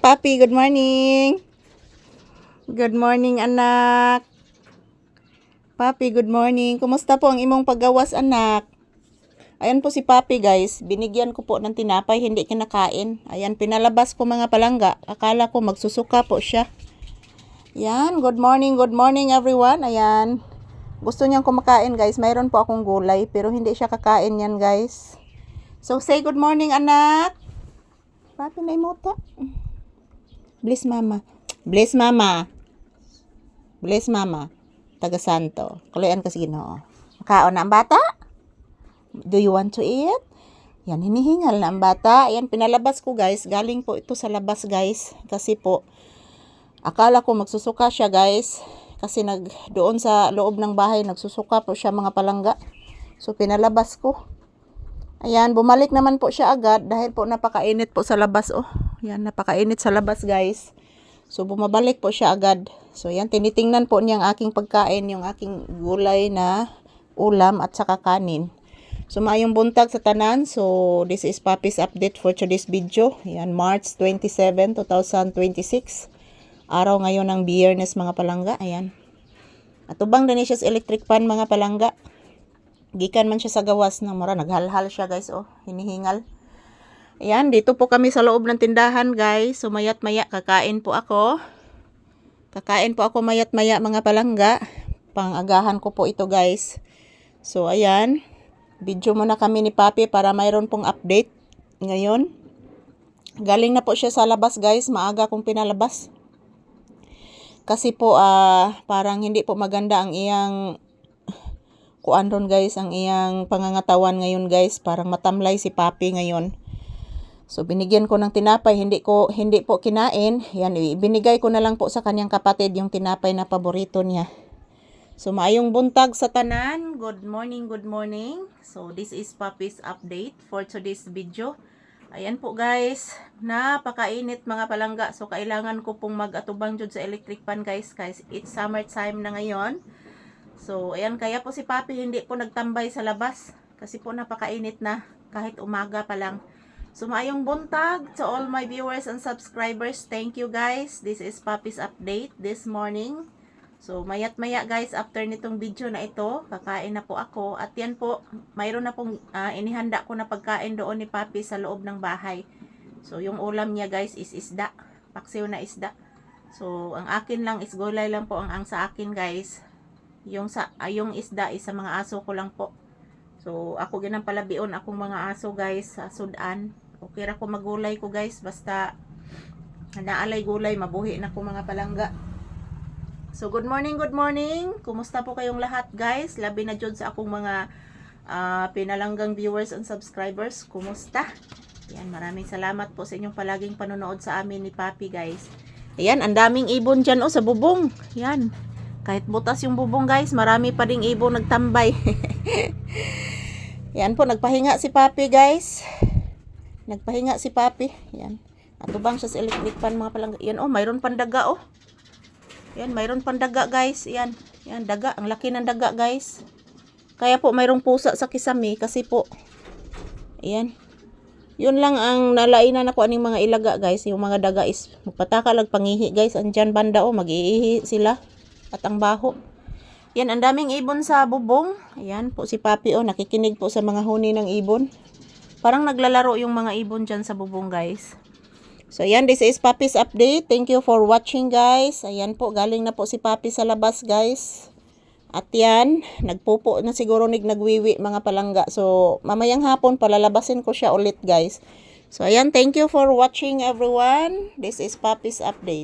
Papi, good morning. Good morning, anak. Papi, good morning. Kumusta po ang imong paggawas, anak? Ayan po si Papi, guys. Binigyan ko po ng tinapay, hindi kinakain. Ayan, pinalabas ko mga palangga. Akala ko magsusuka po siya. Yan, good morning everyone. Ayan. Gusto niyang kumakain, guys. Mayroon po akong gulay, pero hindi siya kakain yan, guys. So, say good morning, anak. Papi, na imota. Bless mama. Bless mama. Bless mama. Taga Santo. Kulayan ka sa Ginoo. Makaon na ang bata? Do you want to eat? Yan, hinihingal na ang bata. Ayan, pinalabas ko, guys. Galing po ito sa labas, guys. Kasi po, akala ko magsusuka siya, guys. Kasi doon sa loob ng bahay, nagsusuka po siya mga palangga. So, pinalabas ko. Ayan, bumalik naman po siya agad dahil po napakainit po sa labas, oh. Ayan, napakainit sa labas, guys. So, bumabalik po siya agad. So, yan, tinitingnan po niya ang aking pagkain, yung aking gulay na ulam at saka kanin. So, maayong buntag sa tanan. So, this is Papi's update for today's video. Yan, March 27, 2026. Araw ngayon ng Biyernes, mga palangga. Ayan. At ubang din siya sa electric pan, mga palangga. Gikan man siya sa gawas ng mura. Naghalhal siya, guys, oh. Hinihingal. Ayan, dito po kami sa loob ng tindahan, guys. So, mayat-maya, kakain po ako. Kakain po ako mayat-maya, mga palangga. Pang-agahan ko po ito, guys. So, ayan. Video muna kami ni Papi para mayroon pong update ngayon. Galing na po siya sa labas, guys. Maaga kong pinalabas. Kasi po, parang hindi po maganda ang iyang kuan ron, guys. Ang iyang pangangatawan ngayon, guys. Parang matamlay si Papi ngayon. So, binigyan ko ng tinapay, hindi po kinain. Yan, binigay ko na lang po sa kanyang kapatid yung tinapay na paborito niya. So, maayong buntag sa tanan. Good morning, good morning. So, this is Papi's update for today's video. Ayan po, guys. Napakainit, mga palangga. So, kailangan ko pong mag-atubang dyan sa electric pan, guys. Guys, it's summertime na ngayon. So, ayan, kaya po si Papi hindi po nagtambay sa labas. Kasi po napakainit na kahit umaga pa lang. So, maayong buntag to all my viewers and subscribers. Thank you, guys. This is Papi's update this morning. So, mayat-maya, guys, after nitong video na ito, kakain na po ako. At yan po, mayroon na pong inihanda ko na pagkain doon ni Papi sa loob ng bahay. So, yung ulam niya, guys, is isda. Paksiw na isda. So, ang akin lang is gulay lang po ang sa akin, guys. Yung isda is sa mga aso ko lang po. So, ako ginampalabion akong mga aso, guys, sa sudan. Okay ra ko magulay ko, guys, basta naalay gulay, mabuhi na ko, mga palangga. So, good morning, good morning. Kumusta po kayong lahat, guys? Labi na dyan sa akong mga pinalanggang viewers and subscribers. Kumusta? Yan, maraming salamat po sa inyong palaging panonood sa amin ni Papi, guys. Ayan, ang daming ibon dyan, oh, sa bubong. Yan. Kahit butas yung bubong, guys, marami pa ding ibon nagtambay. Yan po, nagpahinga si Papi, guys. Nagpahinga si Papi. Yan. Atubang siya sa electric pan, mga palangga. Yan, oh, mayroon pang daga, oh. Yan, mayroon pang daga, guys. Yan. Yan, daga. Ang laki ng daga, guys. Kaya po, mayroong pusa sa kisame. Kasi po, yan. Yun lang ang nalainan ako aning mga ilaga, guys. Yung mga daga is magpataka lang pangihi, guys. Andyan banda, oh, mag-iihi sila. At ang baho. Yan, ang daming ibon sa bubong. Ayan po si Papi, oh, nakikinig po sa mga huni ng ibon. Parang naglalaro yung mga ibon dyan sa bubong, guys. So, ayan, this is Papi's update. Thank you for watching, guys. Ayan po, galing na po si Papi sa labas, guys. At yan, nagpupo na siguro nagwiwi, mga palangga. So, mamayang hapon, palalabasin ko siya ulit, guys. So, ayan, thank you for watching, everyone. This is Papi's update.